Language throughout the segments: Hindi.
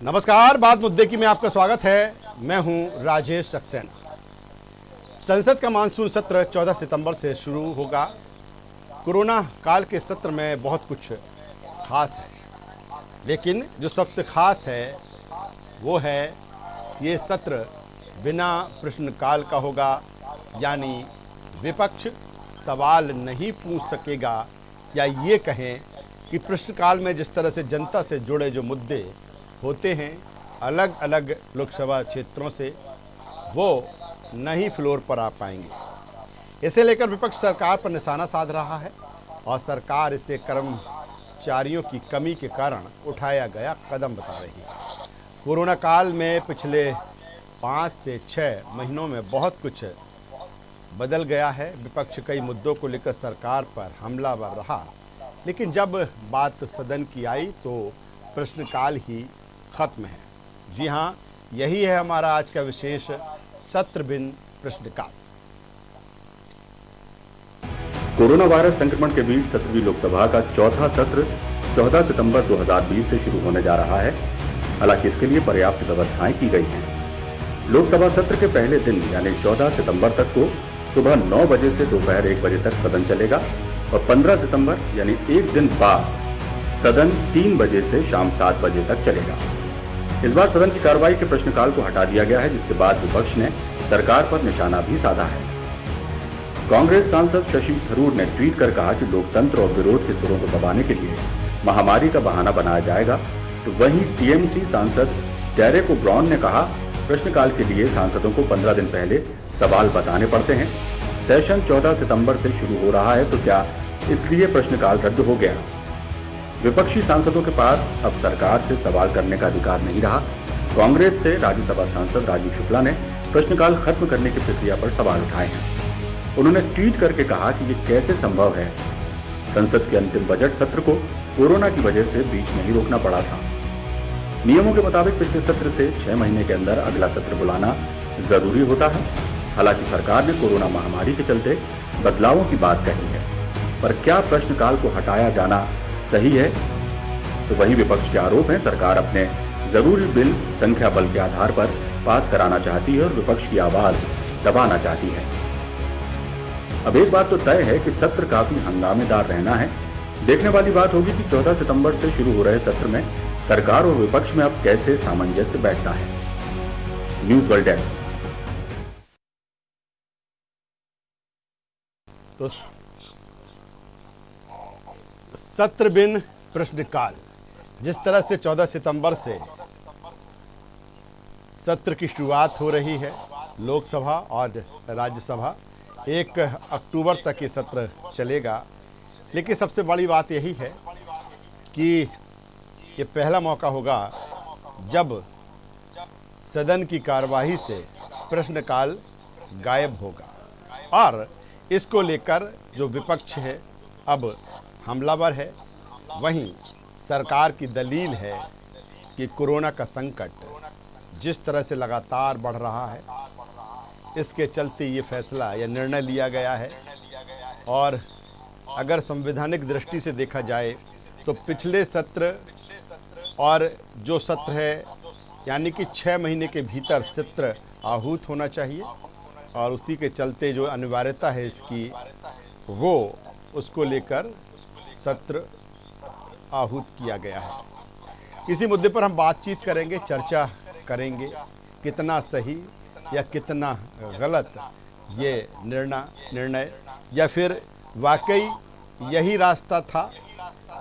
नमस्कार, बात मुद्दे की में आपका स्वागत है। मैं हूं राजेश सक्सेना। संसद का मानसून सत्र 14 सितंबर से शुरू होगा। कोरोना काल के सत्र में बहुत कुछ खास है, लेकिन जो सबसे खास है वो है ये सत्र बिना प्रश्नकाल का होगा, यानी विपक्ष सवाल नहीं पूछ सकेगा, या ये कहें कि प्रश्नकाल में जिस तरह से जनता से जुड़े जो मुद्दे होते हैं अलग अलग लोकसभा क्षेत्रों से, वो नहीं फ्लोर पर आ पाएंगे। इसे लेकर विपक्ष सरकार पर निशाना साध रहा है और सरकार इसे कर्मचारियों की कमी के कारण उठाया गया कदम बता रही है। कोरोना काल में पिछले 5 से 6 महीनों में बहुत कुछ बदल गया है। विपक्ष कई मुद्दों को लेकर सरकार पर हमलावर रहा, लेकिन जब बात सदन की आई तो प्रश्नकाल ही खत्म है। जी हाँ, यही है हमारा आज का विशेष सत्र बिन प्रश्नकाल। कोरोना वायरस संक्रमण के बीच 17वीं लोकसभा का चौथा सत्र 14 सितंबर 2020 से शुरू होने जा रहा है। हालांकि इसके लिए पर्याप्त व्यवस्थाएं की गई हैं। लोकसभा सत्र के पहले दिन यानी 14 सितंबर तक को सुबह 9 बजे से दोपहर 1 बजे तक सदन चलेगा और 15 सितंबर यानी एक दिन बाद सदन 3 बजे से शाम 7 बजे तक चलेगा। इस बार सदन की कार्रवाई के प्रश्नकाल को हटा दिया गया है, जिसके बाद विपक्ष ने सरकार पर निशाना भी साधा है। कांग्रेस सांसद शशि थरूर ने ट्वीट कर कहा कि लोकतंत्र और विरोध के सुरों को दबाने के लिए महामारी का बहाना बनाया जाएगा। तो वहीं टीएमसी सांसद डेरेक ओब्रायन ने कहा, प्रश्नकाल के लिए सांसदों को 15 दिन पहले सवाल बताने पड़ते हैं। सेशन 14 सितंबर से शुरू हो रहा है, तो क्या इसलिए प्रश्नकाल रद्द हो गया? विपक्षी सांसदों के पास अब सरकार से सवाल करने का अधिकार नहीं रहा। कांग्रेस से राज्यसभा सांसद राजीव शुक्ला ने प्रश्नकाल खत्म करने की प्रक्रिया पर सवाल उठाए हैं। उन्होंने ट्वीट करके कहा कि ये कैसे संभव है। संसद के अंतिम बजट सत्र को कोरोना की वजह से बीच में ही रोकना पड़ा था। नियमों के मुताबिक पिछले सत्र से 6 महीने के अंदर अगला सत्र बुलाना जरूरी होता है। हालांकि सरकार ने कोरोना महामारी के चलते बदलावों की बात कही है, पर क्या प्रश्नकाल को हटाया जाना सही है? तो वही विपक्ष के आरोप हैं, सरकार अपने जरूरी बिल संख्या बल के आधार पर पास कराना चाहती है और विपक्ष की आवाज दबाना चाहती है। अब एक बात तो तय है कि सत्र काफी हंगामेदार रहना है। देखने वाली बात होगी कि 14 सितंबर से शुरू हो रहे सत्र में सरकार और विपक्ष में अब कैसे सामंजस्य बैठता है। News world desk. तो सत्र बिन प्रश्नकाल, जिस तरह से 14 सितंबर से सत्र की शुरुआत हो रही है, लोकसभा और राज्यसभा 1 अक्टूबर तक ये सत्र चलेगा। लेकिन सबसे बड़ी बात यही है कि ये पहला मौका होगा जब सदन की कार्यवाही से प्रश्नकाल गायब होगा और इसको लेकर जो विपक्ष है अब हमलावर है। वहीं सरकार की दलील है कि कोरोना का संकट जिस तरह से लगातार बढ़ रहा है, इसके चलते ये फैसला या निर्णय लिया गया है। और अगर संवैधानिक दृष्टि से देखा जाए तो पिछले सत्र और जो सत्र है, यानी कि 6 महीने के भीतर सत्र आहूत होना चाहिए, और उसी के चलते जो अनिवार्यता है इसकी, वो उसको लेकर सत्र आहूत किया गया है। इसी मुद्दे पर हम बातचीत करेंगे, चर्चा करेंगे कितना सही या कितना गलत ये निर्णय या फिर वाकई यही रास्ता था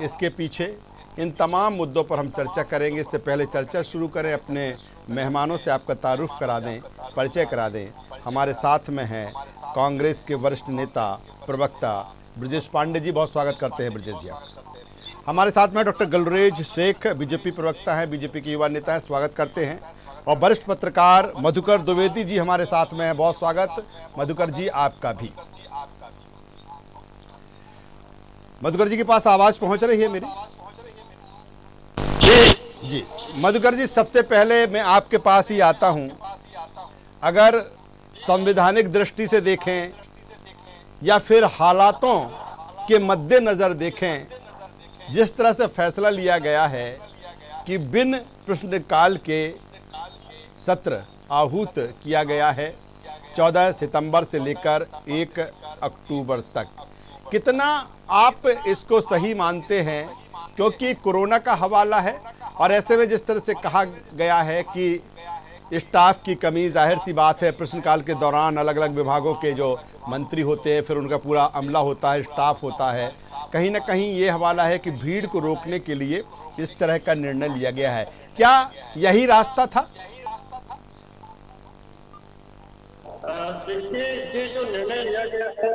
इसके पीछे। इन तमाम मुद्दों पर हम चर्चा करेंगे। इससे पहले चर्चा शुरू करें, अपने मेहमानों से आपका तारुफ करा दें, परिचय करा दें। हमारे साथ में हैं कांग्रेस के वरिष्ठ नेता प्रवक्ता ब्रजेश पांडे जी, बहुत स्वागत करते हैं ब्रजेश जी आप। हमारे साथ में डॉक्टर गुलरेज शेख, बीजेपी प्रवक्ता हैं, बीजेपी के युवा नेता हैं, स्वागत करते हैं। और वरिष्ठ पत्रकार मधुकर द्विवेदी जी हमारे साथ में हैं, बहुत स्वागत मधुकर जी आपका भी। मधुकर जी के पास आवाज पहुंच रही है मेरी? जी मधुकर जी, सबसे पहले मैं आपके पास ही आता हूं। अगर संवैधानिक दृष्टि से देखें या फिर हालातों के मद्देनजर देखें, जिस तरह से फैसला लिया गया है कि बिन प्रश्नकाल के सत्र आहूत किया गया है 14 सितंबर से लेकर 1 अक्टूबर तक। कितना आप इसको सही मानते हैं, क्योंकि कोरोना का हवाला है और ऐसे में जिस तरह से कहा गया है कि स्टाफ की कमी, जाहिर सी बात है प्रश्नकाल के दौरान अलग अलग विभागों के जो मंत्री होते हैं, फिर उनका पूरा अमला होता है, स्टाफ होता है, कहीं ना कहीं ये हवाला है कि भीड़ को रोकने के लिए इस तरह का निर्णय लिया गया है। क्या यही रास्ता था? देखिए, ये जो निर्णय लिया गया है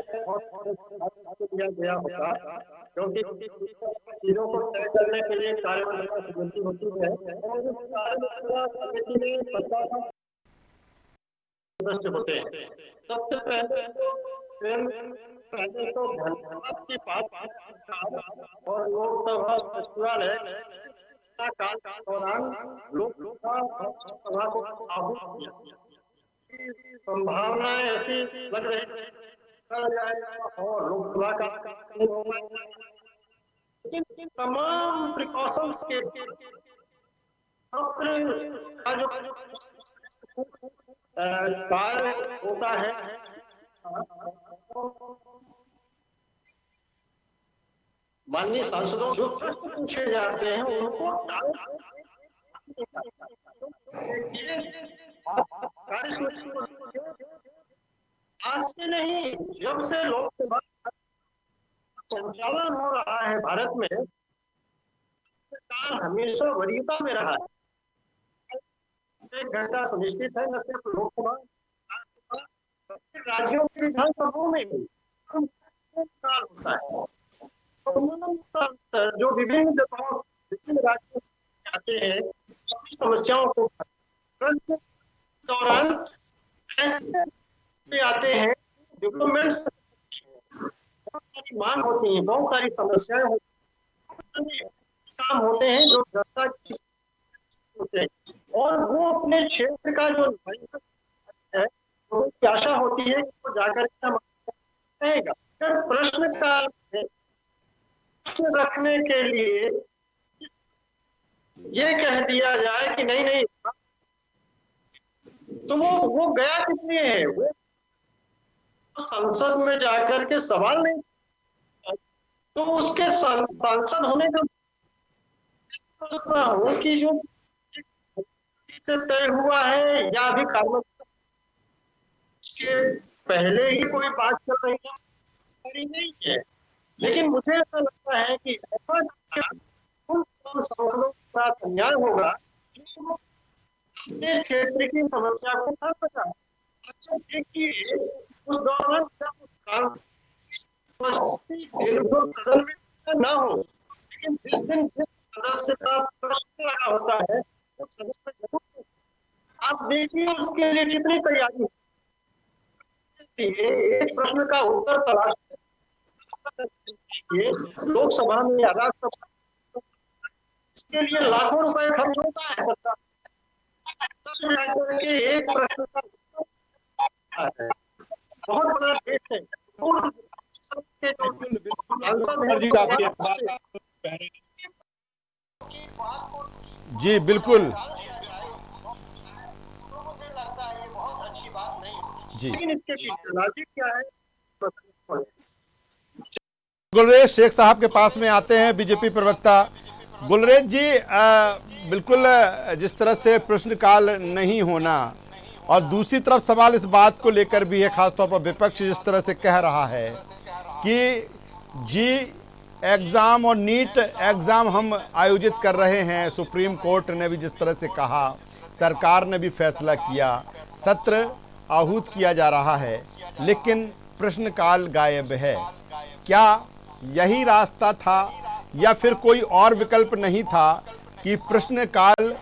लिया गया होगा, क्योंकि चीजों को तय करने के लिए कार्यपालिका समिति होती है और कार्यपालिका समिति में 50 सदस्य होते हैं। सबसे पहले तो धन्यवाद की बात और लोकसभा सचिवालय काल के दौरान लोकसभा को आहूत किया। संभावना ऐसी लग रही और लोकसभा का, लेकिन तमाम प्रिकॉशंस के कार्य होता है, माननीय सांसदों जो प्रश्न पूछे जाते हैं उनको आज से नहीं, जब से लोकसभा संचालन हो रहा है भारत में, सरकार हमेशा वरीयता में रहा है। 1 घंटा सुनिश्चित है, न सिर्फ लोकसभा, राज्यों की विधानसभाओं में भी होता है। जो विभिन्न जगहों, विभिन्न राज्यों में आते हैं, सभी समस्याओं को दौरान ऐसे आते हैं, डेवलपमेंट्स बहुत सारी मांग होती है, बहुत सारी समस्याएं होती हैं, काम होते हैं जो जनता होते हैं, और वो अपने क्षेत्र का जो है उनकी आशा होती है कि वो जाकर रहेगा। अगर प्रश्न का रखने के लिए ये कह दिया जाए कि नहीं नहीं, तो वो गया कितनी है, वो संसद में जाकर के सवाल नहीं, तो उसके सांसद होने का हो कि जो से तय हुआ है या भी कार्य के पहले ही कोई बात चल रही नहीं है। लेकिन मुझे ऐसा लगता है कि उन सांसदों के साथ अन्याय होगा अपने क्षेत्र की समस्या को हल सका। देखिए, उस दौरान सदन में न हो, लेकिन जिस दिन सदस्य का प्रश्न लगा होता है तो सदस्य जरूर, आप देखिए उसके लिए कितनी तैयारी है। एक प्रश्न का उत्तर तलाश लोकसभा में या राज्यसभा, इसके लिए लाखों रुपए खर्च होता है। एक प्रश्न का बहुत बड़ा देश है, जी बिल्कुल जी। लेकिन इसके पीछे लॉजिक क्या है? गुलरेज शेख साहब के पास में आते हैं, बीजेपी प्रवक्ता। गुलरेज जी, बिल्कुल जिस तरह से प्रश्नकाल नहीं होना और दूसरी तरफ सवाल इस बात को लेकर भी है, खासतौर पर विपक्ष जिस तरह से कह रहा है कि जी एग्ज़ाम और नीट एग्ज़ाम हम आयोजित कर रहे हैं, सुप्रीम कोर्ट ने भी जिस तरह से कहा, सरकार ने भी फैसला किया, सत्र आहूत किया जा रहा है, लेकिन प्रश्नकाल गायब है। क्या यही रास्ता था या फिर कोई और विकल्प नहीं था कि प्रश्नकाल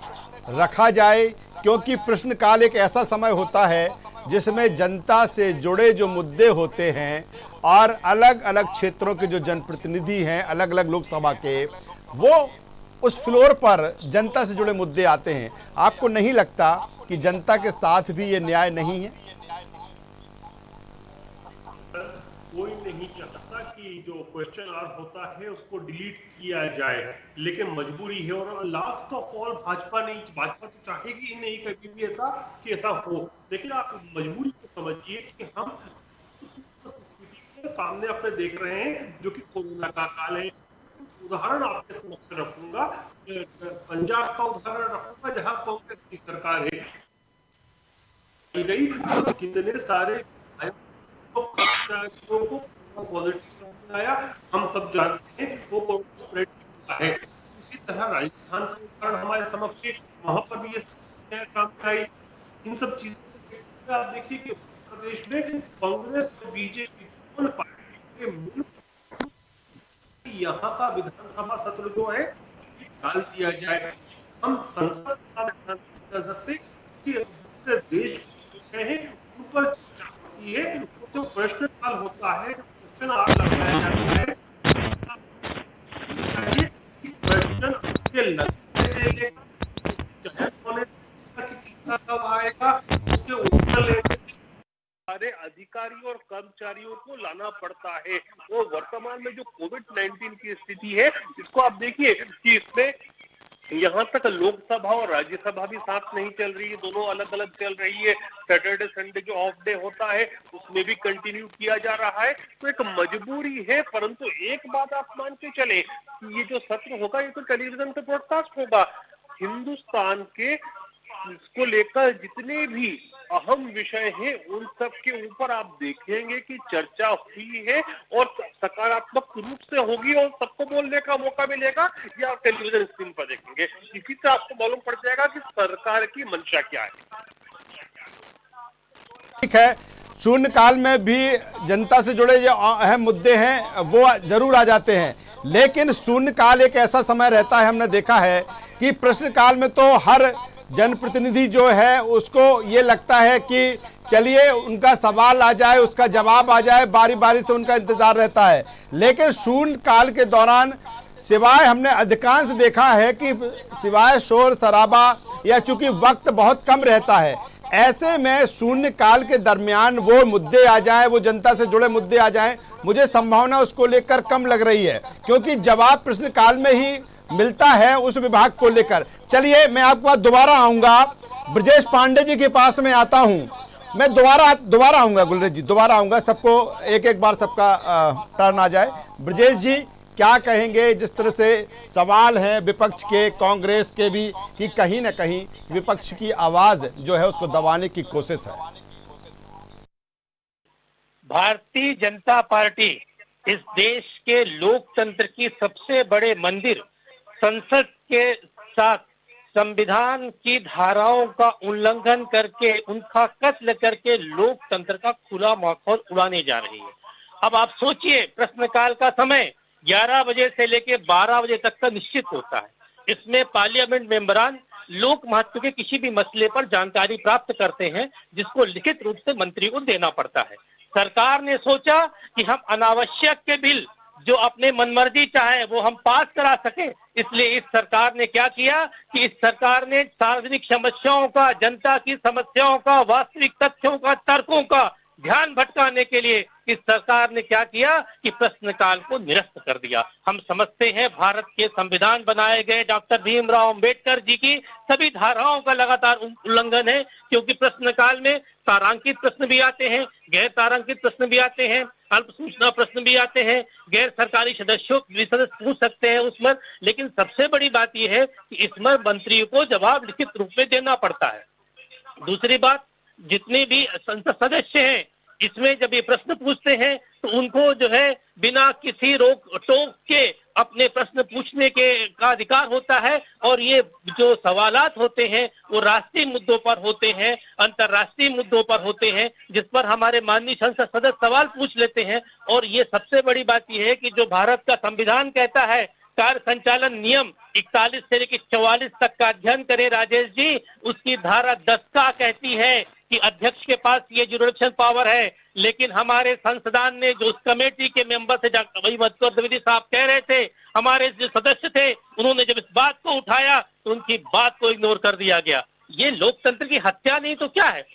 रखा जाए? क्योंकि प्रश्नकाल एक ऐसा समय होता है जिसमें जनता से जुड़े जो मुद्दे होते हैं और अलग अलग क्षेत्रों के जो जनप्रतिनिधि हैं, अलग अलग लोकसभा के, वो उस फ्लोर पर जनता से जुड़े मुद्दे आते हैं। आपको नहीं लगता कि जनता के साथ भी ये न्याय नहीं है? कोई नहीं चाहता कि जो क्वेश्चन आवर होता है उसको डिलीट किया जाए, लेकिन मजबूरी है। और लास्ट ऑफ ऑल भाजपा तो चाहेगी ही नहीं कभी भी ऐसा कि ऐसा हो, लेकिन आप मजबूरी को समझिए कि हम स्थिति के सामने अपने देख रहे हैं जो कि कोरोना का काल है। उदाहरण आपके समक्ष रखूंगा, पंजाब का उदाहरण रखूंगा जहां कांग्रेस की सरकार है, गई कितने सारे को पॉजिटिव आया, हम सब जानते हैं वो कोरोना स्प्रेड है। इसी तरह राजस्थान का उदाहरण हमारे समक्ष, वहां पर भी ये समस्याएं सामने आई। इन सब चीजों को आप देखिए कि उत्तर प्रदेश में कांग्रेस और बीजेपी दोनों पार्टी के यहाँ का विधानसभा सत्र जो है डाल दिया जाए। हम संसद कर सकते कि देश है उन पर चर्चा होती है, जो प्रश्न काल होता है, जो क्वेश्चन आवर लगाया जाता है, क्वेश्चन के लगने से लेकर होने से कब आएगा उसके उत्तर लेने से सारे अधिकारियों और कर्मचारियों को लाना पड़ता है। वो वर्तमान में जो कोविड-19 की स्थिति है, इसको आप देखिए कि इसमें यहाँ तक लोकसभा और राज्यसभा भी साथ नहीं चल रही है, दोनों अलग अलग चल रही है। सैटरडे संडे जो ऑफ डे होता है उसमें भी कंटिन्यू किया जा रहा है, तो एक मजबूरी है। परंतु एक बात आप मान के चले, ये जो सत्र होगा ये तो टेलीविजन पे ब्रॉडकास्ट होगा। हिंदुस्तान के इसको लेकर जितने भी अहम विषय हैं उन सब के ऊपर आप देखेंगे कि चर्चा हुई है और सकारात्मक रूप से होगी और सबको बोलने का मौका मिलेगा, या आप टेलीविजन स्क्रीन पर देखेंगे। इसी से आपको मालूम पड़ जाएगा कि सरकार की मंशा क्या है। ठीक है, शून्यकाल में भी जनता से जुड़े जो अहम मुद्दे हैं वो जरूर आ जाते हैं, लेकिन शून्यकाल एक ऐसा समय रहता है, हमने देखा है कि प्रश्नकाल में तो हर जनप्रतिनिधि जो है उसको ये लगता है कि चलिए उनका सवाल आ जाए, उसका जवाब आ जाए, बारी बारी से उनका इंतजार रहता है। लेकिन शून्यकाल के दौरान सिवाय हमने अधिकांश देखा है कि सिवाय शोर शराबा या चूंकि वक्त बहुत कम रहता है, ऐसे में शून्यकाल के दरमियान वो मुद्दे आ जाएं, वो जनता से जुड़े मुद्दे आ जाएं, मुझे संभावना उसको लेकर कम लग रही है, क्योंकि जवाब प्रश्नकाल में ही मिलता है उस विभाग को लेकर। चलिए मैं आपके पास दोबारा आऊंगा, ब्रजेश पांडे जी के पास में आता हूं। मैं दोबारा आऊंगा गुलरेज जी, दोबारा आऊंगा, सबको एक एक बार सबका टर्न आ जाए। ब्रजेश जी क्या कहेंगे, जिस तरह से सवाल है विपक्ष के, कांग्रेस के भी, कि कहीं ना कहीं विपक्ष की आवाज जो है उसको दबाने की कोशिश है। भारतीय जनता पार्टी इस देश के लोकतंत्र की सबसे बड़े मंदिर संसद के साथ संविधान की धाराओं का उल्लंघन करके, उनका कत्ल करके लोकतंत्र का खुला माहौल उड़ाने जा रही है। अब आप सोचिए, प्रश्नकाल का समय 11 बजे से लेकर 12 बजे तक का निश्चित होता है। इसमें पार्लियामेंट मेंबरान लोक महत्व के किसी भी मसले पर जानकारी प्राप्त करते हैं, जिसको लिखित रूप से मंत्री को देना पड़ता है। सरकार ने सोचा कि हम अनावश्यक के बिल जो अपने मनमर्जी चाहे वो हम पास करा सके, इसलिए इस सरकार ने क्या किया कि इस सरकार ने सार्वजनिक समस्याओं का, जनता की समस्याओं का, वास्तविक तथ्यों का, तर्कों का ध्यान भटकाने के लिए इस सरकार ने क्या किया कि प्रश्नकाल को निरस्त कर दिया। हम समझते हैं भारत के संविधान बनाए गए डॉक्टर भीमराव अंबेडकर जी की सभी धाराओं का लगातार उल्लंघन है, क्योंकि प्रश्नकाल में तारांकित प्रश्न भी आते हैं, गैर तारांकित प्रश्न भी आते हैं, अल्प सूचना प्रश्न भी आते हैं, गैर सरकारी सदस्यों सदस्य पूछ सकते हैं उसमें। लेकिन सबसे बड़ी बात यह है कि इसमें मंत्री को जवाब लिखित रूप में देना पड़ता है। दूसरी बात, जितने भी संसद सदस्य हैं इसमें जब ये प्रश्न पूछते हैं तो उनको जो है बिना किसी रोक टोक के अपने प्रश्न पूछने का अधिकार होता है, और ये जो सवालात होते हैं वो राष्ट्रीय मुद्दों पर होते हैं, अंतर्राष्ट्रीय मुद्दों पर होते हैं, जिस पर हमारे माननीय संसद सदस्य सवाल पूछ लेते हैं। और ये सबसे बड़ी बात यह है कि जो भारत का संविधान कहता है, कार्य संचालन नियम 41 से लेकर 44 तक का अध्ययन करें राजेश जी, उसकी धारा 10 का कहती है कि अध्यक्ष के पास ये जुडिशियल पावर है। लेकिन हमारे संसदान ने जो उस कमेटी के मेंबर थे, वही मधुकर द्विवेदी साहब कह रहे थे, हमारे जो सदस्य थे उन्होंने जब इस बात को उठाया तो उनकी बात को इग्नोर कर दिया गया। ये लोकतंत्र की हत्या नहीं तो क्या है।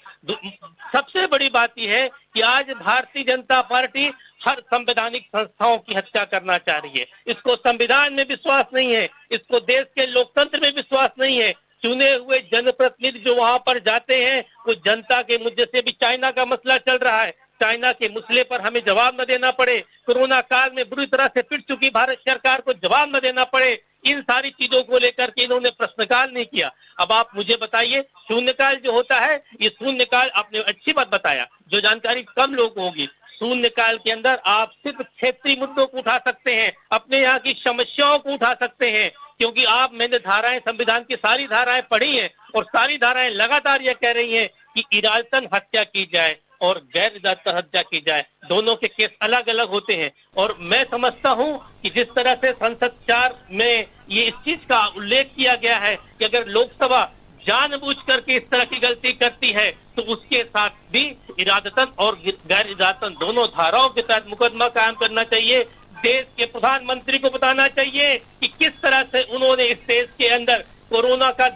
सबसे बड़ी बात यह है कि आज भारतीय जनता पार्टी हर संवैधानिक संस्थाओं की हत्या करना चाह रही है। इसको संविधान में विश्वास नहीं है, इसको देश के लोकतंत्र में विश्वास नहीं है। चुने हुए जनप्रतिनिधि जो वहां पर जाते हैं वो जनता के मुद्दे से भी चाइना का मसला चल रहा है, चाइना के मसले पर हमें जवाब न देना पड़े, कोरोना काल में बुरी तरह से पिट चुकी भारत सरकार को जवाब न देना पड़े, इन सारी चीजों को लेकर के इन्होंने प्रश्नकाल नहीं किया। अब आप मुझे बताइए, शून्यकाल जो होता है, ये शून्यकाल आपने अच्छी बात बताया, जो जानकारी कम लोगों को होगी, शून्यकाल के अंदर आप सिर्फ क्षेत्रीय मुद्दों को उठा सकते हैं, अपने यहाँ की समस्याओं को उठा सकते हैं, क्योंकि मैंने धाराएं, संविधान की सारी धाराएं पढ़ी हैं और सारी धाराएं लगातार ये कह रही हैं कि इरादतन हत्या की जाए और गैर इरादतन हत्या की जाए, दोनों के केस अलग अलग होते हैं। और मैं समझता हूं कि जिस तरह से संसद 4 में ये इस चीज का उल्लेख किया गया है कि अगर लोकसभा जानबूझ करके इस तरह की गलती करती है तो उसके साथ भी इरादतन और गैर इरादतन दोनों धाराओं के तहत मुकदमा कायम करना चाहिए। देश के प्रधानमंत्री को बताना चाहिए कि किस तरह से उन्होंने इस देश के अंदर कोरोना का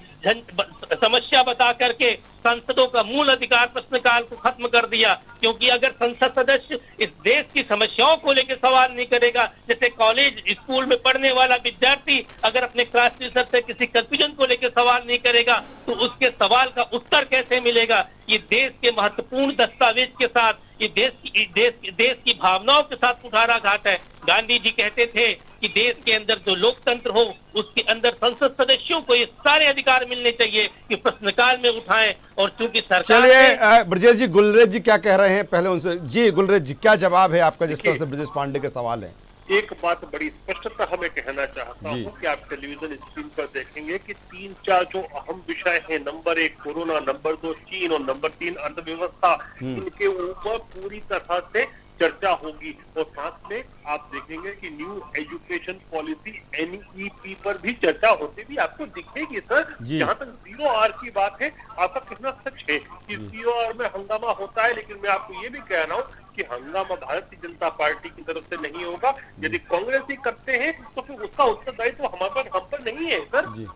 समस्या बता करके संसदों का मूल अधिकार प्रश्नकाल को खत्म कर दिया। क्योंकि अगर संसद सदस्य इस देश की समस्याओं को लेकर सवाल नहीं करेगा, जैसे कॉलेज स्कूल में पढ़ने वाला विद्यार्थी अगर अपने क्लास टीचर से किसी कंफ्यूजन को लेकर सवाल नहीं करेगा तो उसके सवाल का उत्तर कैसे मिलेगा। ये देश के महत्वपूर्ण दस्तावेज के साथ, ये देश की भावनाओं के साथ कुठाराघात है। गांधी जी कहते थे कि देश के अंदर जो लोकतंत्र हो उसके अंदर संसद सदस्यों को ये सारे अधिकार मिलने चाहिए कि प्रश्नकाल में उठाएं। और चूंकि सरकार, चलिए ब्रजेश जी, गुलरेज जी क्या कह रहे हैं पहले उनसे। जी गुलरेज जी, क्या जवाब है आपका जिस तरह से ब्रजेश पांडे के सवाल है? एक बात बड़ी स्पष्टता हमें कहना चाहता हूं कि आप टेलीविजन स्क्रीन पर देखेंगे कि 3-4 जो अहम विषय हैं, नंबर 1 कोरोना, नंबर 2 चीन और नंबर 3 अर्थव्यवस्था, इनके ऊपर पूरी तरह से चर्चा होगी। और साथ में आप देखेंगे कि न्यू एजुकेशन पॉलिसी NEP पर भी चर्चा होती भी आपको दिखेगी। सर, जहां तक 0R की बात है, आपका कितना सच है कि 0R में हंगामा होता है, लेकिन मैं आपको ये भी कह रहा हूँ कि हंगामा भारतीय जनता पार्टी की तरफ से नहीं होगा। यदि कांग्रेस ही करते हैं तो फिर उसका उत्तरदायित्व हम पर नहीं है। सर जी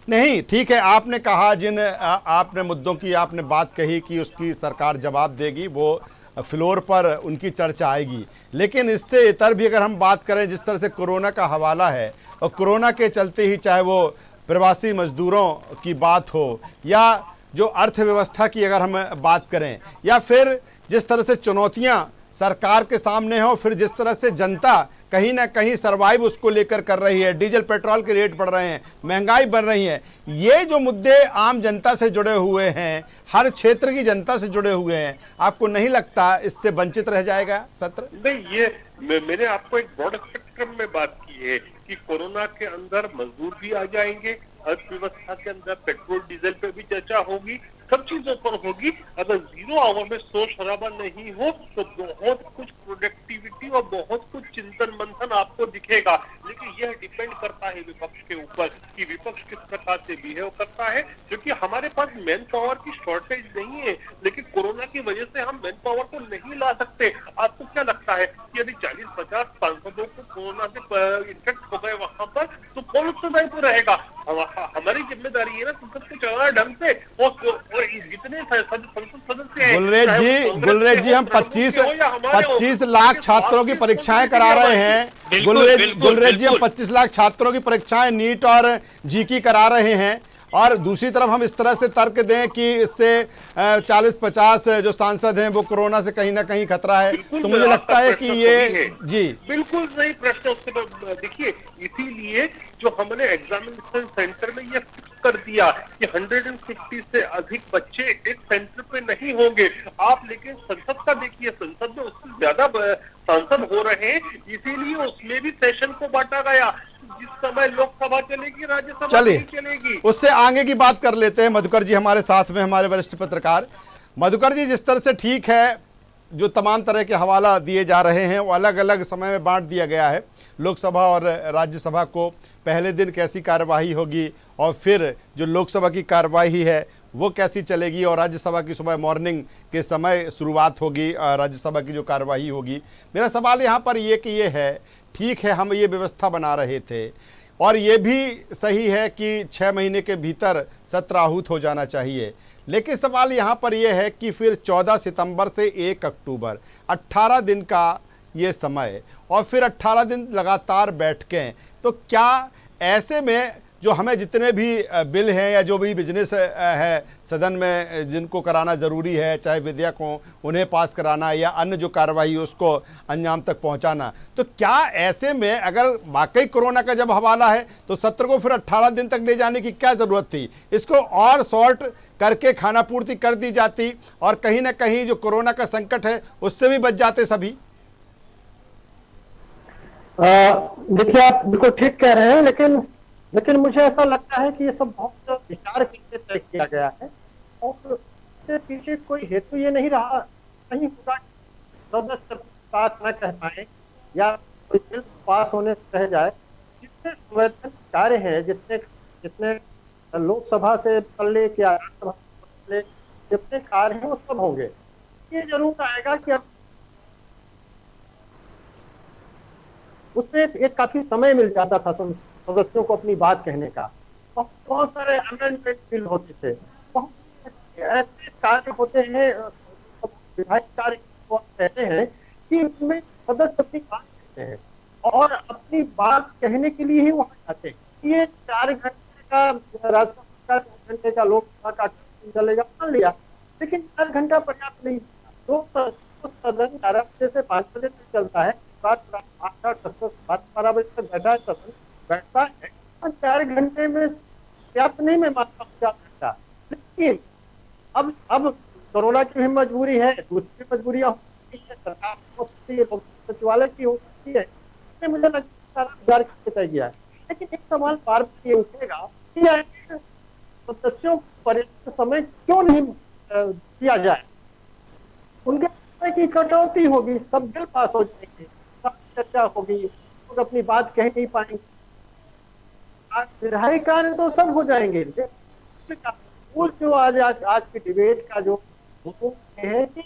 नहीं, ठीक है, आपने कहा जिन आपने मुद्दों की आपने बात कही कि उसकी सरकार जवाब देगी, वो फ्लोर पर उनकी चर्चा आएगी। लेकिन इससे इतर भी अगर हम बात करें, जिस तरह से कोरोना का हवाला है और कोरोना के चलते ही चाहे वो प्रवासी मजदूरों की बात हो या जो अर्थव्यवस्था की अगर हम बात करें, या फिर जिस तरह से चुनौतियां सरकार के सामने हो, फिर जिस तरह से जनता कहीं ना कहीं सरवाइव उसको लेकर कर रही है, डीजल पेट्रोल के रेट बढ़ रहे हैं, महंगाई बढ़ रही है, ये जो मुद्दे आम जनता से जुड़े हुए हैं, हर क्षेत्र की जनता से जुड़े हुए हैं, आपको नहीं लगता इससे वंचित रह जाएगा सत्र? नहीं, ये मैंने आपको एक ब्रॉड स्पेक्ट्रम में बात की है कि कोरोना के अंदर मजदूर भी आ जाएंगे, अर्थव्यवस्था के अंदर पेट्रोल डीजल पे भी चर्चा होगी, सब चीजों पर होगी। अगर 0 आवर में शोर शराबा नहीं हो तो बहुत कुछ प्रोडक्टिविटी और बहुत कुछ चिंतन मंथन आपको दिखेगा। लेकिन यह डिपेंड करता है विपक्ष के ऊपर कि विपक्ष किस प्रकार से बिहेव करता है, क्योंकि हमारे पास मैन पावर की शॉर्टेज नहीं है, लेकिन कोरोना की वजह से हम मैन पावर को नहीं ला सकते। आपको क्या लगता है कि यदि 40-50 सांसदों को कोरोना से इन्फेक्ट हो गए वहां पर तो कौन उत्तरदायित्व रहेगा? हमारी जिम्मेदारी है ना संसद को चलाना ढंग से। और जितने संसद सदस्य हैं, गुलरेज जी हम 25 लाख छात्रों की परीक्षाएं करा रहे हैं। गुलरेज जी हम 25 लाख छात्रों की परीक्षाएं नीट और जी की करा रहे हैं, और दूसरी तरफ हम इस तरह से तर्क दें कि इससे 40-50 जो सांसद हैं वो कोरोना से कहीं ना कहीं खतरा है, तो मुझे लगता है कि ये जी बिल्कुल सही प्रश्न। उसके देखिए, इसीलिए जो हमने एग्जामिनेशन सेंटर में ये फिक्स कर दिया कि 150 से अधिक बच्चे एक सेंटर पे नहीं होंगे। आप लेकिन संसद का देखिए, संसद में उससे ज्यादा सांसद हो रहे हैं, इसीलिए उसमें भी सेशन को बांटा गया। जिस समय लोकसभा चलेगी, राज्यसभा नहीं चलेगी। उससे आगे की बात कर लेते हैं। मधुकर जी हमारे साथ में, हमारे वरिष्ठ पत्रकार। मधुकर जी, जिस तरह से ठीक है जो तमाम तरह के हवाला दिए जा रहे हैं वो अलग अलग समय में बांट दिया गया है। लोकसभा और राज्यसभा को पहले दिन कैसी कार्यवाही होगी और फिर जो लोकसभा की कार्यवाही है वो कैसी चलेगी, और राज्यसभा की सुबह मॉर्निंग के समय शुरुआत होगी, राज्यसभा की जो कार्यवाही होगी। मेरा सवाल यहाँ पर ये कि ये है, ठीक है हम ये व्यवस्था बना रहे थे और ये भी सही है कि 6 महीने के भीतर सत्र आहूत हो जाना चाहिए, लेकिन सवाल यहाँ पर यह है कि फिर 14 सितंबर से 1 अक्टूबर 18 दिन का ये समय और फिर 18 दिन लगातार बैठकें, तो क्या ऐसे में जो हमें जितने भी बिल हैं या जो भी बिजनेस है सदन में जिनको कराना ज़रूरी है, चाहे विधेयक हों उन्हें पास कराना या अन्य जो कार्रवाई उसको अंजाम तक पहुंचाना, तो क्या ऐसे में अगर वाकई कोरोना का जब हवाला है तो सत्र को फिर 18 दिन तक ले जाने की क्या ज़रूरत थी? इसको और शॉर्ट करके खाना पूर्ति कर दी जाती और कहीं ना कहीं जो कोरोना का संकट है उससे भी बच जाते सभी। देखिए, आप बिल्कुल ठीक कह रहे हैं, लेकिन मुझे ऐसा लगता है कि ये सब बहुत विचार करके तय किया गया है और इसके पीछे कोई हेतु ये नहीं रहा नहीं होगा सदस्य बात न कह पाए या कोई बिल पास होने से रह जाए। जितने संवैधानिक कार्य हैं, जितने लोकसभा से कर ले कि राज्यसभा से ले, जितने कार्य हैं वो सब होंगे। ये जरूर आएगा कि अब उसमें एक काफी समय मिल जाता था सदस्यों को अपनी बात कहने का। बहुत सारे अमेंडमेंट बिल होते थे, बहुत ऐसे कार्य होते हैं, विधायी कार्य कहते हैं कि उसमें सदस्य अपनी बात कहते हैं और अपनी बात कहने के लिए ही वहां जाते हैं। ये 4 घंटे का राज्यसभा का 2 घंटे का लोकसभा का चलेगा मान लिया, लेकिन 4 घंटा पर्याप्त नहीं। तो सदन 11 बजे से 5 बजे तक चलता है, 12 बजे तक बैठता है और 4 घंटे में पर्याप्त नहीं मैं मानता हूँ 4 घंटा। लेकिन अब कोरोना की भी मजबूरी है, दूसरी मजबूरियां होती है, सरकार हो सकती है, सचिवालय की हो सकती है, इसमें मुझे लगता है सारा विचार किया गया है। लेकिन एक सवाल बार बार ये उठेगा कि सदस्यों को पर्याप्त समय क्यों नहीं दिया जाए? उनके समय की कटौती होगी, सब बिल पास हो जाएंगे, सब चर्चा होगी, लोग अपनी बात कह नहीं पाएंगे, विधायी कार्य तो सब हो जाएंगे। जो आज की डिबेट का जो है कि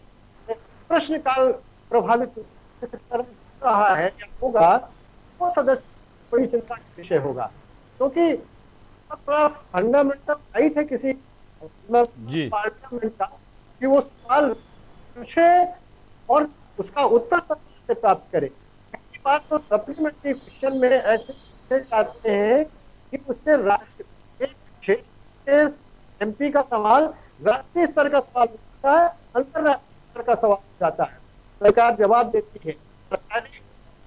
प्रश्नकाल प्रभावित कर रहा है या होगा, वो सदस्य बड़ी चिंता का विषय होगा, क्योंकि फंडामेंटल राइट है किसी पार्लियामेंट का कि वो सवाल पूछे और उसका उत्तर से प्राप्त करे। पहली बात तो सप्लीमेंट्री क्वेश्चन में ऐसे आते हैं कि उससे राष्ट्र एक क्षेत्र एमपी का सवाल राष्ट्रीय स्तर का सवाल होता है, अंतरराष्ट्रीय स्तर का सवाल हो जाता है, सरकार जवाब देती है, सरकार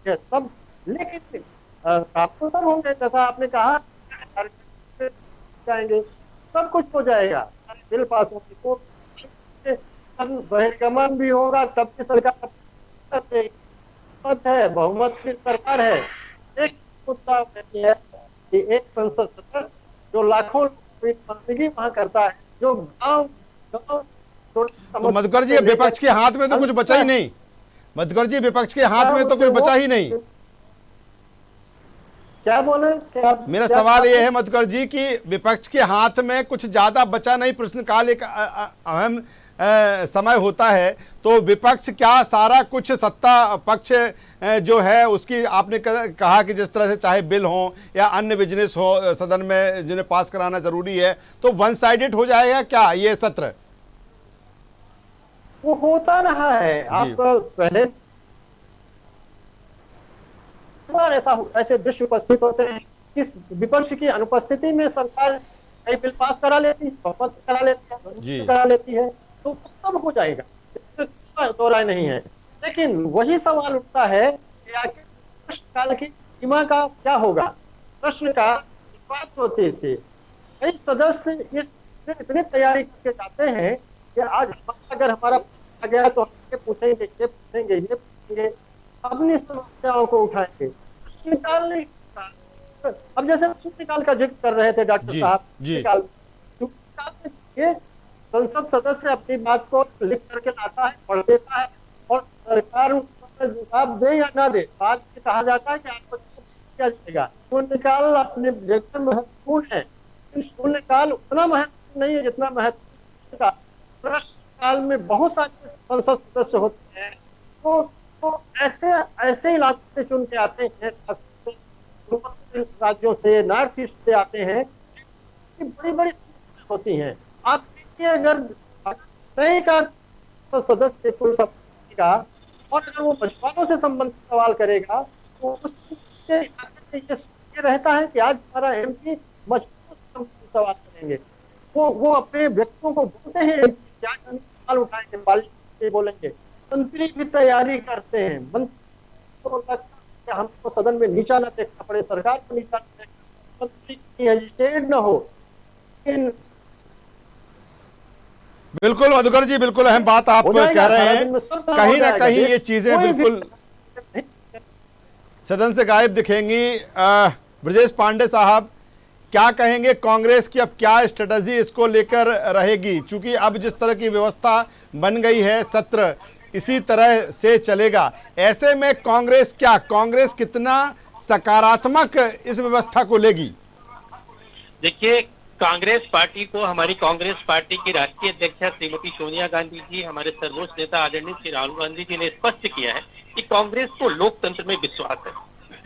सब। लेकिन आप तो सब होंगे, जैसा आपने कहा जाएंगे, सब कुछ हो जाएगा, बिल पास होंगे तो बहिर्गमन भी होगा, तब की सरकार है, बहुमत की सरकार है। एक मुद्दा है कि एक संसद सदस्य जो लाखों बंदगी वहां करता है, जो गांव तो मधुकर जी विपक्ष के हाथ में तो कुछ बचा ही नहीं, मधुकर जी विपक्ष के हाथ में तो कुछ बचा ही नहीं। क्या बोले? मेरा सवाल यह है मधुकर जी कि विपक्ष के हाथ में कुछ ज्यादा बचा नहीं, प्रश्नकाल एक अहम समय होता है, तो विपक्ष क्या सारा कुछ सत्ता पक्ष जो है उसकी, आपने कहा कि जिस तरह से चाहे बिल हो या अन्य बिजनेस हो सदन में जिन्हें पास कराना जरूरी है, तो वन साइडेड हो जाएगा क्या ये सत्र? वो होता रहा है। आप पहले ऐसे दृश्य उपस्थित होते हैं कि विपक्ष की अनुपस्थिति में सरकार कई बिल पास करा लेती है, करा लेती है, तो सब हो जाएगा, तो राय नहीं है। लेकिन वही सवाल उठता है कि आखिर प्रश्नकाल की सीमा का क्या होगा? प्रश्न का बात होती थी, कई सदस्य ये इतनी तैयारी करके जाते हैं कि आज अगर हमारा आ गया तो हम ये पूछेंगे, अपनी समस्याओं को उठाएंगे। प्रश्नकाल नहीं, अब जैसे प्रश्नकाल का जिक्र कर रहे थे डॉक्टर साहब, ये संसद सदस्य अपनी बात को लिख करके लाता है, पढ़ देता है और सरकार उसमें जवाब दे या ना दे, बाद में कहा जाता है कि आपको किया जाएगा। शून्यकाल अपने जगह महत्वपूर्ण है, शून्यकाल उतना महत्वपूर्ण नहीं है जितना महत्वपूर्ण का प्रश्नकाल में बहुत सारे संसद सदस्य होते हैं, तो ऐसे इलाकों से चुन के आते हैं, राज्यों से, नॉर्थ ईस्ट से आते हैं, बड़ी बड़ी होती हैं। आप कि अगर नहीं का तो सदस्य कुल समिति का, और अगर वो मछुआरों से संबंधित सवाल करेगा तो उससे ये रहता है कि आज हमारा एमपी मछुआरों से संबंधित सवाल करेंगे। वो अपने व्यक्तियों को बोलते हैं क्या सवाल उठाएंगे, पार्लियामेंट में बोलेंगे। मंत्री भी तैयारी करते हैं, मंत्री को लगता है कि हमको सदन में नीचा न देखना पड़े, सरकार को नीचा न देखना, मंत्री हेजिटेट न हो। लेकिन बिल्कुल मधुकर जी, बिल्कुल अहम बात आप कह रहे हैं। कहीं ना कहीं ये चीजें बिल्कुल सदन से गायब दिखेंगी। ब्रजेश पांडे साहब, क्या कहेंगे, कांग्रेस की अब क्या स्ट्रेटजी इसको लेकर रहेगी? क्योंकि अब जिस तरह की व्यवस्था बन गई है, सत्र इसी तरह से चलेगा। ऐसे में कांग्रेस कितना सकारात्मक इस व्यवस्था को लेगी? देखिए, कांग्रेस पार्टी को, हमारी कांग्रेस पार्टी की राष्ट्रीय अध्यक्षा श्रीमती सोनिया गांधी जी, हमारे सर्वोच्च नेता आदरणीय श्री राहुल गांधी जी ने स्पष्ट किया है कि कांग्रेस को लोकतंत्र में विश्वास है।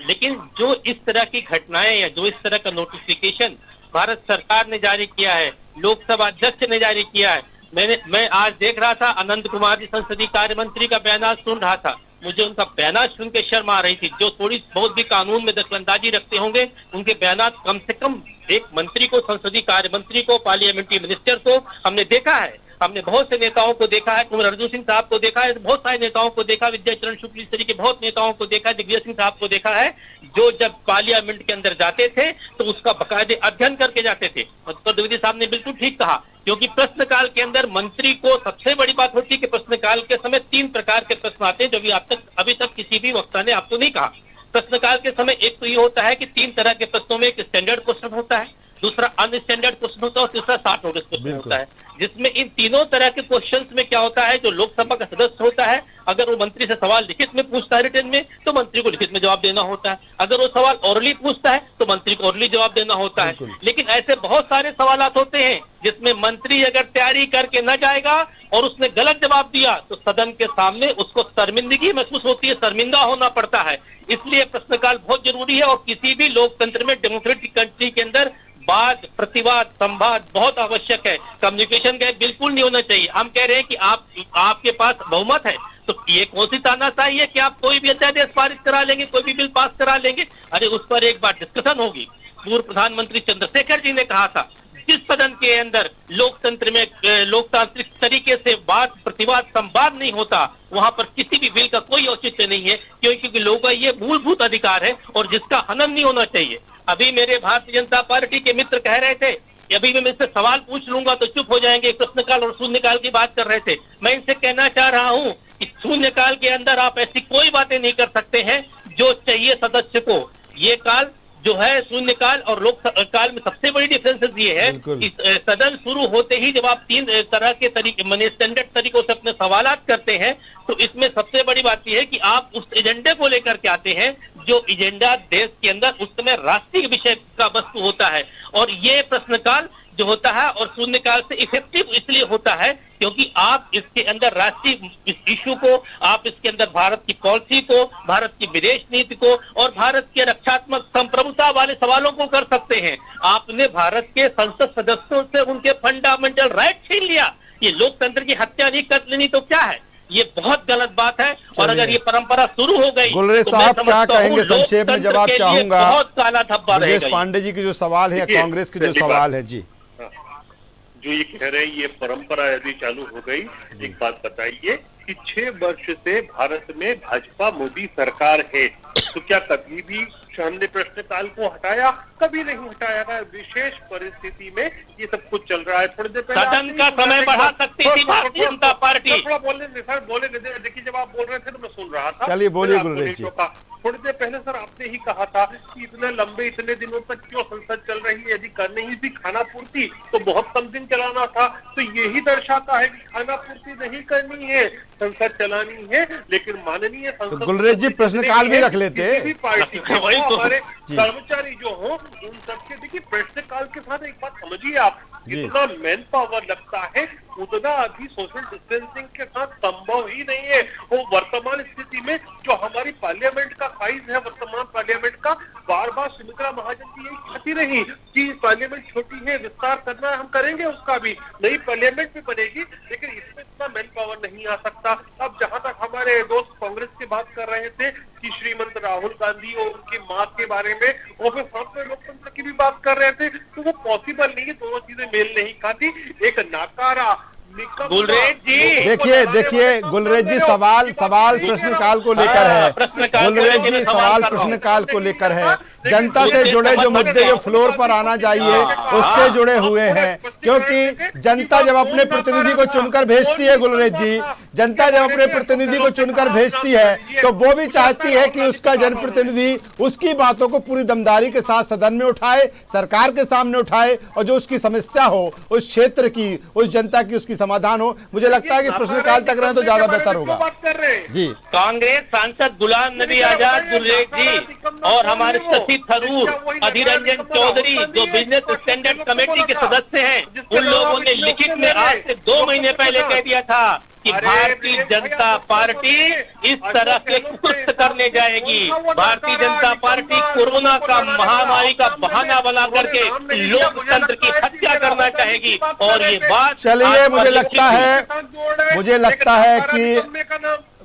लेकिन जो इस तरह की घटनाएं या जो इस तरह का नोटिफिकेशन भारत सरकार ने जारी किया है, लोकसभा अध्यक्ष ने जारी किया है, मैं आज देख रहा था, अनंत कुमार जी संसदीय कार्य मंत्री का बयान सुन रहा था, मुझे उनका बयान सुन के शर्म आ रही थी। जो थोड़ी बहुत भी कानून में दखलंदाजी रखते होंगे, उनके बयान कम से कम एक मंत्री को, संसदीय कार्य मंत्री को, पार्लियामेंट्री मिनिस्टर को हमने देखा है। हमने बहुत से नेताओं को देखा है, कुंवर अर्जुन सिंह साहब को देखा है, बहुत सारे नेताओं को देखा, विद्याचरण शुक्ल इस तरीके बहुत नेताओं को देखा, दिग्विजय सिंह साहब को देखा है, जो जब पार्लियामेंट के अंदर जाते थे तो उसका बाकायदे अध्ययन करके जाते थे। और द्विवेदी साहब ने बिल्कुल ठीक कहा, क्योंकि प्रश्नकाल के अंदर मंत्री को सबसे बड़ी बात होती है कि प्रश्नकाल के समय 3 प्रकार के प्रश्न आते हैं, जो अभी तक किसी भी वक्ता ने आपको नहीं कहा। प्रश्नकाल के समय एक तो ये होता है कि 3 तरह के प्रश्नों में, एक स्टैंडर्ड क्वेश्चन होता है, दूसरा अनस्टैंडर्ड क्वेश्चन होता है और तीसरा शॉर्ट नोटिस क्वेश्चन होता है। जिसमें इन तीनों तरह के क्वेश्चंस में क्या होता है, जो लोकसभा का सदस्य होता है, अगर वो मंत्री से सवाल लिखित में पूछता है रिटन में, तो मंत्री को लिखित में जवाब देना होता है। अगर वो सवाल ओरली पूछता है तो मंत्री को ओरली जवाब देना होता है। लेकिन ऐसे बहुत सारे सवाल होते हैं जिसमें मंत्री अगर तैयारी करके न जाएगा और उसने गलत जवाब दिया तो सदन के सामने उसको शर्मिंदगी महसूस होती है, शर्मिंदा होना पड़ता है। इसलिए प्रश्नकाल बहुत जरूरी है और किसी भी लोकतंत्र में, डेमोक्रेटिक कंट्री के अंदर वाद, प्रतिवाद, संवाद बहुत आवश्यक है। कम्युनिकेशन गैप बिल्कुल नहीं होना चाहिए। हम कह रहे हैं कि आपके पास बहुमत है तो ये कौन सी तानाशाही है कि आप कोई भी अध्यादेश पारित करा लेंगे, कोई भी बिल पास करा लेंगे? अरे उस पर एक बार डिस्कशन होगी। पूर्व प्रधानमंत्री चंद्रशेखर जी ने कहा था, जिस सदन के अंदर लोकतंत्र में लोकतांत्रिक तरीके से वाद, प्रतिवाद, संवाद नहीं होता, वहां पर किसी भी बिल का कोई औचित्य नहीं है, क्योंकि लोगों का ये मूलभूत अधिकार है और जिसका हनन नहीं होना चाहिए। अभी मेरे भारतीय जनता पार्टी के मित्र कह रहे थे कि अभी मैं इनसे सवाल पूछ लूंगा तो चुप हो जाएंगे, प्रश्नकाल और शून्यकाल की बात कर रहे थे। मैं इनसे कहना चाह रहा हूं कि शून्यकाल के अंदर आप ऐसी कोई बातें नहीं कर सकते हैं जो चाहिए सदस्य को। ये काल जो है, शून्यकाल और लोककाल में सबसे बड़ी डिफरेंसेस ये है कि सदन शुरू होते ही जब आप 3 तरह के तरीके, माने स्टैंडर्ड तरीकों से अपने सवालात करते हैं, तो इसमें सबसे बड़ी बात यह है कि आप उस एजेंडे को लेकर के आते हैं जो एजेंडा देश के अंदर उस समय राष्ट्रीय विषय का वस्तु होता है। और ये प्रश्नकाल जो होता है और शून्यकाल से इफेक्टिव इसलिए होता है क्योंकि आप इसके अंदर राष्ट्रीय इश्यू को, आप इसके अंदर भारत की पॉलिसी को, भारत की विदेश नीति को और भारत के रक्षात्मक संप्रभुता वाले सवालों को कर सकते हैं। आपने भारत के संसद सदस्यों से उनके फंडामेंटल राइट छीन लिया। ये लोकतंत्र की हत्या नहीं कर लेनी तो क्या है? ये बहुत गलत बात है। और अगर ये परंपरा शुरू हो गई गुलरेज तो साहब क्या कहेंगे? संक्षेप में जवाब चाहूंगा। बहुत काला धब्बा रहेगा। ब्रजेश पांडे जी की जो सवाल है, कांग्रेस के जो सवाल है जी, जो ये कह रहे हैं ये परंपरा यदि चालू हो गई, एक बात बताइए कि 6 वर्ष से भारत में भाजपा मोदी सरकार है, तो क्या कभी भी हमने प्रश्नकाल को हटाया? कभी नहीं हटाया था। विशेष परिस्थिति में ये सब कुछ चल रहा है। थोड़ी देर पहले सदन का समय बढ़ा सकती थी भारतीय जनता पार्टी। थोड़ा बोलने सर, बोले देखिए, जब आप बोल रहे थे तो मैं सुन रहा था। चलिए बोलिए गुलरेज जी। थोड़ी देर पहले सर आपने ही कहा था कि इतने लंबे, इतने दिनों तक क्यों संसद चल रही है? यदि करनी ही थी खाना पूर्ति तो बहुत कम दिन चलाना था। तो यही दर्शाता है कि खाना पूर्ति नहीं करनी है, संसद चलानी है। लेकिन माननीय संसद, गुलरेज जी प्रश्नकाल भी रख लेते किसी भी पार्टी के हमारे कर्मचारी जो हो उन सबके, देखिए प्रश्नकाल के साथ एक बात समझिए आप, जितना मैन पावर लगता है उतना अभी सोशल डिस्टेंसिंग के साथ संभव ही नहीं है। वो वर्तमान स्थिति में जो हमारी पार्लियामेंट का साइज है, वर्तमान पार्लियामेंट का, बार बार सुमित्रा महाजन की यही कहती रही कि पार्लियामेंट छोटी आगे विस्तार करना है हम करेंगे, उसका भी नई पार्लियामेंट भी बनेगी, लेकिन इसमें इतना मैन पावर नहीं आ सकता। अब जहां तक हमारे दोस्त कांग्रेस की बात कर रहे थे कि श्रीमंत राहुल गांधी और उनकी मां के बारे में, और फिर साथ में लोकतंत्र की भी बात कर रहे थे, तो वो पॉसिबल नहीं है, दोनों चीजें मेल नहीं खाती। एक नाकारा गुलरेज जी देखिए गुलरेज जी सवाल प्रश्नकाल को लेकर है। गुलरेज जी सवाल प्रश्नकाल को लेकर है। जनता से जुड़े जो मुद्दे जो फ्लोर पर आना चाहिए उससे जुड़े हुए हैं, क्योंकि जनता जब अपने प्रतिनिधि को चुनकर भेजती है, गुलरेज जी, जनता जब अपने प्रतिनिधि को चुनकर भेजती है तो वो भी चाहती है कि उसका जनप्रतिनिधि उसकी बातों को पूरी दमदारी के साथ सदन में उठाए, सरकार के सामने उठाए, और जो उसकी समस्या हो उस क्षेत्र की, उस जनता की, उसकी समाधान हो। मुझे लगता है कि प्रश्नकाल तक रहे तो ज्यादा बेहतर होगा। जी, कांग्रेस सांसद गुलाम नबी आजाद गुलरेज जी और हमारे शशि थरूर, अधीर रंजन चौधरी जो बिजनेस स्टैंडर्ड कमेटी के सदस्य हैं, उन लोगों ने लिखित में आज से 2 महीने पहले कह दिया था कि भारतीय जनता पार्टी इस तरह के कुकृत्य करने जाएगी। भारतीय जनता पार्टी कोरोना का महामारी का बहाना बना करके लोकतंत्र की हत्या करना चाहेगी, और ये बात चलिए मुझे लगता है कि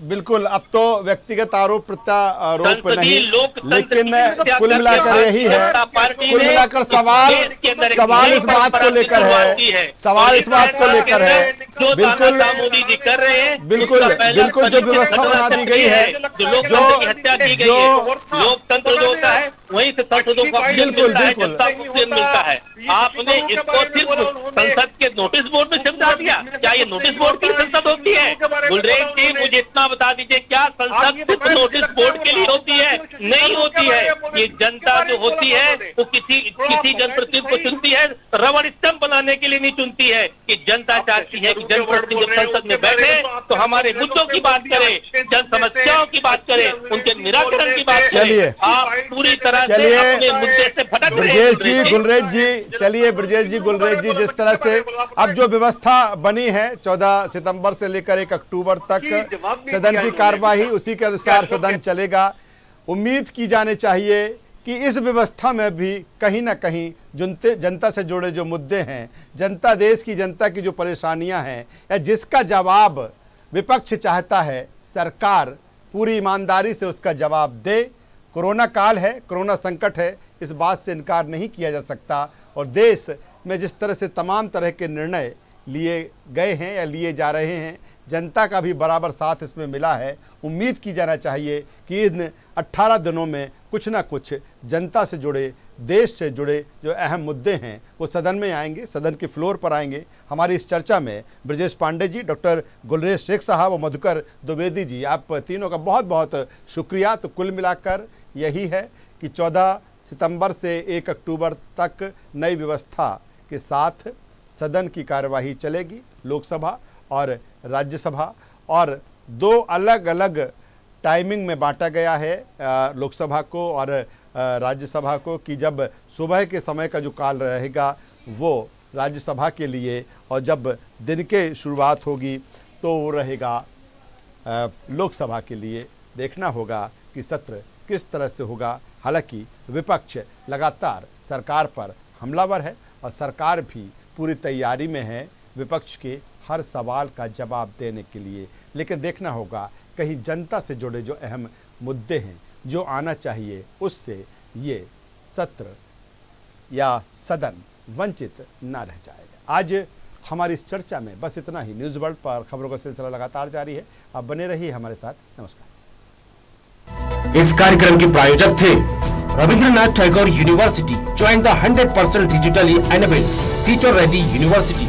बिल्कुल अब तो व्यक्तिगत आरोप प्रत्यारोप नहीं, लेकिन कुल मिलाकर यही है, कुल मिलाकर सवाल इस बात को लेकर है, सवाल इस बात को लेकर है, बिल्कुल मोदी जी कर रहे हैं, बिल्कुल जो व्यवस्था बना दी गई है, जो लोकतंत्र की हत्या की गई है, लोकतंत्र जो होता है वहीं से संसदों को मिलता है। आपने इसको सिर्फ संसद के नोटिस बोर्ड में समझा दिया। क्या ये नोटिस बोर्ड की संसद होती है? गुलरेज जी मुझे इतना बता दीजिए, क्या संसद सिर्फ नोटिस बोर्ड के लिए होती है? नहीं होती है। ये जनता जो होती है वो किसी जनप्रतिनिधि को चुनती है, रबड़ स्टंप बनाने के लिए नहीं चुनती है। कि जनता चाहती है कि जनप्रतिनिधि जब संसद में बैठे तो हमारे मुद्दों की बात करे, जन समस्याओं की बात करे, उनके निराकरण की बात करे। आप पूरी तरह से अपने मुद्दे से भटक रहे हैं। ब्रजेश जी गुलरेज जी जिस तरह से अब जो व्यवस्था बनी है 14 सितंबर से लेकर 1 अक्टूबर तक सदन की कार्यवाही, उसी के अनुसार सदन चलेगा। उम्मीद की जानी चाहिए कि इस व्यवस्था में भी कहीं ना कहीं जनता से जुड़े जो मुद्दे हैं, जनता, देश की जनता की जो परेशानियां हैं, या जिसका जवाब विपक्ष चाहता है सरकार पूरी ईमानदारी से उसका जवाब दे। कोरोना काल है, कोरोना संकट है, इस बात से इनकार नहीं किया जा सकता, और देश में जिस तरह से तमाम तरह के निर्णय लिए गए हैं या लिए जा रहे हैं, जनता का भी बराबर साथ इसमें मिला है। उम्मीद की जाना चाहिए कि इन 18 दिनों में कुछ ना कुछ जनता से जुड़े, देश से जुड़े जो अहम मुद्दे हैं वो सदन में आएंगे, सदन के फ्लोर पर आएंगे। हमारी इस चर्चा में ब्रजेश पांडे जी, डॉक्टर गुलरेज शेख साहब और मधुकर द्विवेदी जी, आप तीनों का बहुत बहुत शुक्रिया। तो कुल मिलाकर यही है कि 14 सितंबर से 1 अक्टूबर तक नई व्यवस्था के साथ सदन की कार्यवाही चलेगी, लोकसभा और राज्यसभा, और 2 अलग अलग टाइमिंग में बांटा गया है लोकसभा को और राज्यसभा को, कि जब सुबह के समय का जो काल रहेगा वो राज्यसभा के लिए, और जब दिन के शुरुआत होगी तो वो रहेगा लोकसभा के लिए। देखना होगा कि सत्र किस तरह से होगा। हालांकि विपक्ष लगातार सरकार पर हमलावर है और सरकार भी पूरी तैयारी में है विपक्ष के हर सवाल का जवाब देने के लिए, लेकिन देखना होगा कहीं जनता से जुड़े जो अहम मुद्दे हैं जो आना चाहिए उससे ये सत्र या सदन वंचित ना रह जाएगा। आज हमारी इस चर्चा में बस इतना ही। न्यूज़ वर्ल्ड पर खबरों का सिलसिला लगातार जारी है, आप बने रहिए हमारे साथ। नमस्कार। इस कार्यक्रम के प्रायोजक थे Rabindranath Tagore university. Join the 100% digitally enabled, future ready university.